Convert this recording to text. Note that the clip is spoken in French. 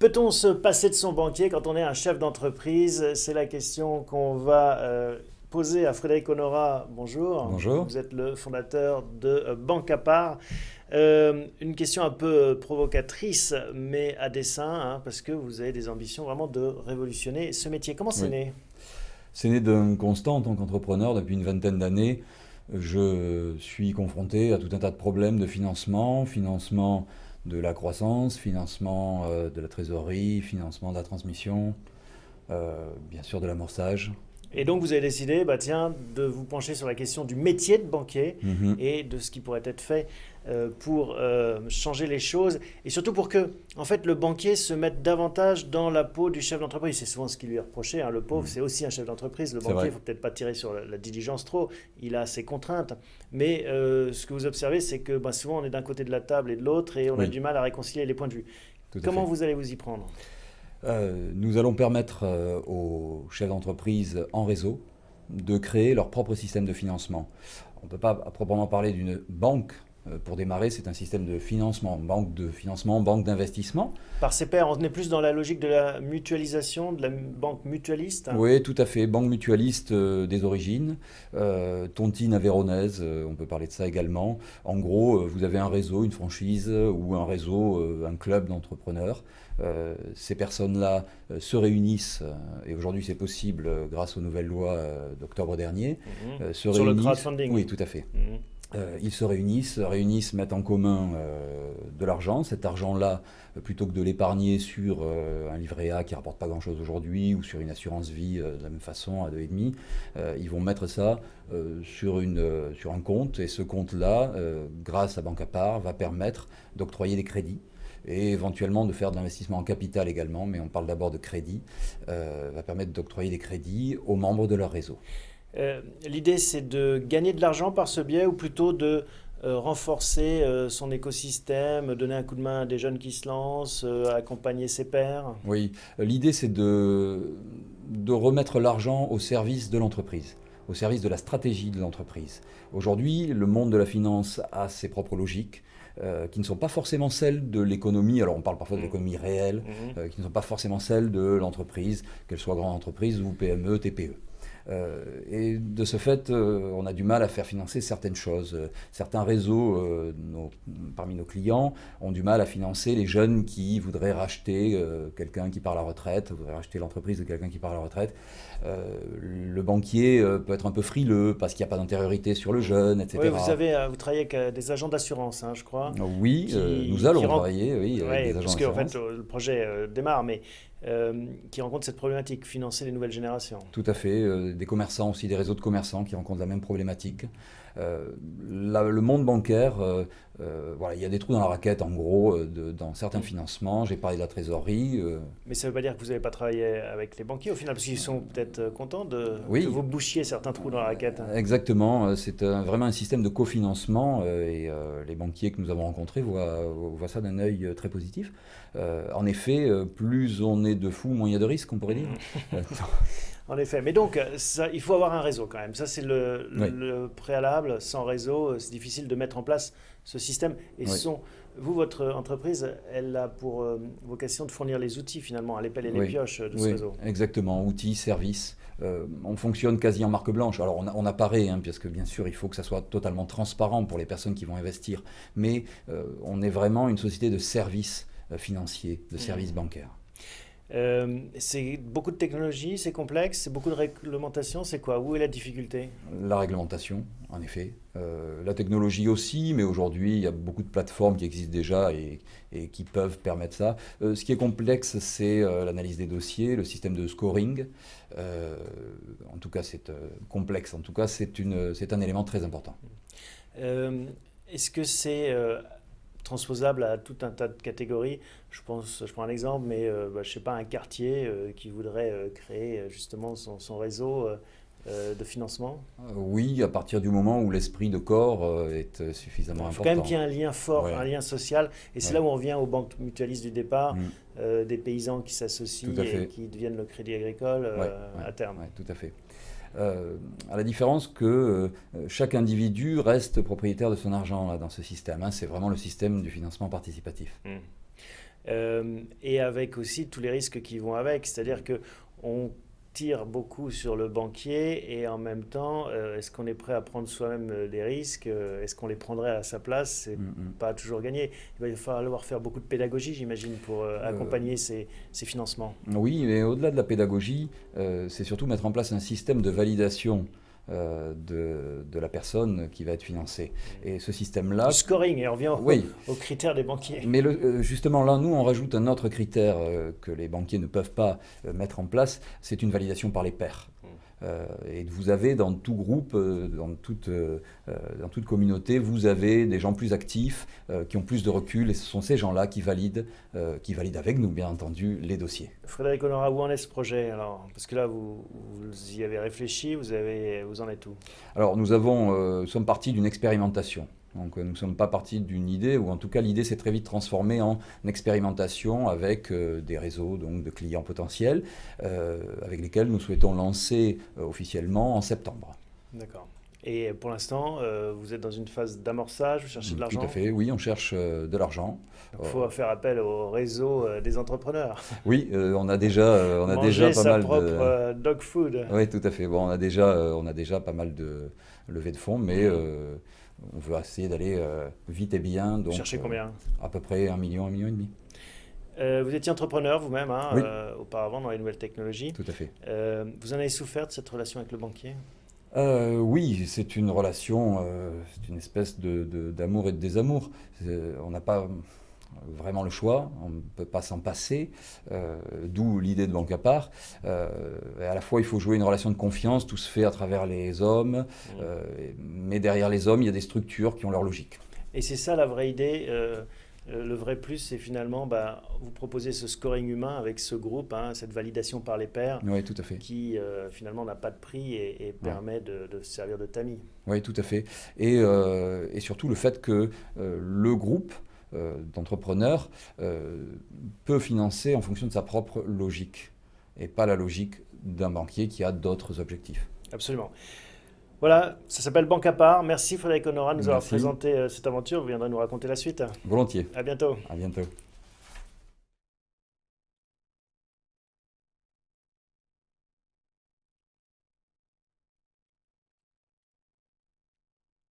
Peut-on se passer de son banquier quand on est un chef d'entreprise? C'est la question qu'on va poser à Frédéric Honorat. Bonjour. Bonjour. Vous êtes le fondateur de Banque à part. Une question un peu provocatrice, mais à dessein, hein, parce que vous avez des ambitions vraiment de révolutionner ce métier. Comment c'est Oui. né? C'est né d'un constat en tant qu'entrepreneur depuis une vingtaine d'années. Je suis confronté à tout un tas de problèmes de financement, financement de la croissance, financement de la trésorerie, financement de la transmission, bien sûr de l'amorçage. Et donc vous avez décidé, bah tiens, de vous pencher sur la question du métier de banquier Mhm. et de ce qui pourrait être fait pour changer les choses et surtout pour que, en fait, le banquier se mette davantage dans la peau du chef d'entreprise. C'est souvent ce qui lui est reproché, hein. Le pauvre, Mhm. c'est aussi un chef d'entreprise. Le C'est banquier, il vrai. ne faut peut-être pas tirer sur la diligence trop. Il a ses contraintes. Mais ce que vous observez, c'est que bah, souvent on est d'un côté de la table et de l'autre et on a Oui, du mal à réconcilier les points de vue. tout à Comment fait. vous allez vous y prendre? Nous allons permettre aux chefs d'entreprise en réseau de créer leur propre système de financement. On ne peut pas à proprement parler d'une banque. Pour démarrer, c'est un système de financement, banque d'investissement. Par ses pairs, on est plus dans la logique de la mutualisation, de la banque mutualiste. Oui, tout à fait. Banque mutualiste des origines, tontine avéronaise, on peut parler de ça également. En gros, vous avez un réseau, une franchise ou un réseau, un club d'entrepreneurs. Ces personnes-là se réunissent, et aujourd'hui c'est possible grâce aux nouvelles lois d'octobre dernier, se Sur le réunissent. crowdfunding. Oui, tout à fait. Mhm. Ils se réunissent, mettent en commun de l'argent. Cet argent-là, plutôt que de l'épargner sur un livret A qui ne rapporte pas grand-chose aujourd'hui ou sur une assurance vie de la même façon à 2,5, ils vont mettre ça sur un compte. Et ce compte-là, grâce à Banque à part, va permettre d'octroyer des crédits et éventuellement de faire de l'investissement en capital également, mais on parle d'abord de crédit, va permettre d'octroyer des crédits aux membres de leur réseau. L'idée, c'est de gagner de l'argent par ce biais ou plutôt de renforcer son écosystème, donner un coup de main à des jeunes qui se lancent, accompagner ses pairs. Oui, l'idée c'est de remettre l'argent au service de l'entreprise, au service de la stratégie de l'entreprise. Aujourd'hui, le monde de la finance a ses propres logiques, qui ne sont pas forcément celles de l'économie, alors on parle parfois de Mhm. l'économie réelle, Mhm. qui ne sont pas forcément celles de l'entreprise, qu'elle soit grande entreprise ou PME, TPE. Et de ce fait, on a du mal à faire financer certaines choses. Certains réseaux, parmi nos clients, ont du mal à financer les jeunes qui voudraient racheter quelqu'un qui part à la retraite, voudraient racheter l'entreprise de quelqu'un qui part à la retraite. Le banquier peut être un peu frileux parce qu'il n'y a pas d'antériorité sur le jeune, Oui, etc. vous travaillez avec des agents d'assurance, hein, je crois, Oui, nous qui allons rencontrent, travailler, oui, avec ouais, des agents parce que en fait, d'assurance. le projet démarre, mais qui rencontrent cette problématique, financer les nouvelles générations. Tout à fait, des commerçants aussi, des réseaux de commerçants qui rencontrent la même problématique. Euh, le monde bancaire, voilà, il y a des trous dans la raquette en gros dans certains financements. J'ai parlé de la trésorerie. Mais ça ne veut pas dire que vous n'avez pas travaillé avec les banquiers au final, parce qu'ils sont peut-être contents que Oui, vous bouchiez certains trous dans la raquette. exactement. C'est vraiment un système de cofinancement et les banquiers que nous avons rencontrés voient ça d'un œil très positif. En effet, plus on est de fous, moins il y a de risques, on pourrait dire. Euh, En effet. Mais donc, ça, il faut avoir un réseau quand même. Ça, c'est oui, le préalable. Sans réseau, c'est difficile de mettre en place ce système. Et oui. vous, votre entreprise, elle a pour vocation de fournir les outils finalement, à l'épelle et les Oui, pioches de ce oui, réseau. exactement. Outils, services. On fonctionne quasi en marque blanche. Alors on apparaît, hein, parce que bien sûr il faut que ça soit totalement transparent pour les personnes qui vont investir. Mais on est vraiment une société de services financiers, de services Mhm. bancaires. C'est beaucoup de technologie, c'est complexe, c'est beaucoup de réglementation. C'est quoi? Où est la difficulté? La réglementation, en effet. La technologie aussi, mais aujourd'hui il y a beaucoup de plateformes qui existent déjà et qui peuvent permettre ça. Ce qui est complexe, c'est l'analyse des dossiers, le système de scoring. Euh, En tout cas, c'est complexe. En tout cas, c'est un élément très important. Euh, Est-ce que c'est transposable à tout un tas de catégories? Je prends un exemple, mais bah, je sais pas, un quartier qui voudrait créer justement son réseau de financement. Oui, à partir du moment où l'esprit de corps est suffisamment Il faut quand même important. qu'il y ait un lien fort, Ouais, un lien social. Et c'est ouais. là où on revient aux banques mutualistes du départ, Mm, des paysans qui tout s'associent à et fait. qui deviennent le crédit agricole Ouais, ouais, à terme. ouais, tout à fait. À la différence que chaque individu reste propriétaire de son argent là, dans ce système, hein. C'est vraiment le système du financement participatif. Hmm. et avec aussi tous les risques qui vont avec. C'est-à-dire qu'on tire beaucoup sur le banquier et en même temps, est-ce qu'on est prêt à prendre soi-même les risques? Est-ce qu'on les prendrait à sa place? C'est pas toujours gagné. Il va falloir faire beaucoup de pédagogie, j'imagine, pour accompagner ces financements. Oui, mais au-delà de la pédagogie, c'est surtout mettre en place un système de validation de la personne qui va être financée. Et ce système-là... Le scoring, et on revient oui, aux critères des banquiers. Mais justement, là, nous, on rajoute un autre critère que les banquiers ne peuvent pas mettre en place, c'est une validation par les pairs. Et vous avez dans tout groupe, dans toute communauté, vous avez des gens plus actifs, qui ont plus de recul, et ce sont ces gens-là qui valident avec nous, bien entendu, les dossiers. Frédéric Honora, où en est ce projet alors? Parce que là, vous y avez réfléchi, vous en êtes où? Alors, nous sommes partis d'une expérimentation. Donc nous ne sommes pas partis d'une idée, ou en tout cas l'idée s'est très vite transformée en expérimentation avec des réseaux donc, de clients potentiels avec lesquels nous souhaitons lancer officiellement en septembre. D'accord. Et pour l'instant, vous êtes dans une phase d'amorçage, vous cherchez de l'argent? Tout à fait, oui, on cherche de l'argent. Il faut faire appel au réseau des entrepreneurs. Oui, on a déjà pas mal de... propre dog food. Oui, tout à fait. Bon, on a déjà pas mal de levées de fonds, mais... on veut essayer d'aller vite et bien. Donc, vous cherchez combien? À peu près 1 million, 1,5 million. Vous étiez entrepreneur vous-même, hein, oui. Auparavant dans les nouvelles technologies. Tout à fait. Vous en avez souffert de cette relation avec le banquier? Oui, c'est une relation, c'est une espèce d'amour et de désamour. On n'a pas vraiment le choix, on ne peut pas s'en passer, d'où l'idée de Banque à part. À la fois, il faut jouer une relation de confiance, tout se fait à travers les hommes, mais derrière les hommes, il y a des structures qui ont leur logique. Et c'est ça la vraie idée, le vrai plus, c'est finalement, vous proposez ce scoring humain avec ce groupe, hein, cette validation par les pairs, oui, tout à fait. Qui finalement n'a pas de prix et permet de se servir de tamis. Oui, tout à fait. Et surtout le fait que le groupe d'entrepreneurs peut financer en fonction de sa propre logique et pas la logique d'un banquier qui a d'autres objectifs. Absolument. Voilà, ça s'appelle Banque à part. Merci Frédéric Honora de nous avoir présenté cette aventure. Vous viendrez nous raconter la suite. Volontiers. À bientôt. À bientôt.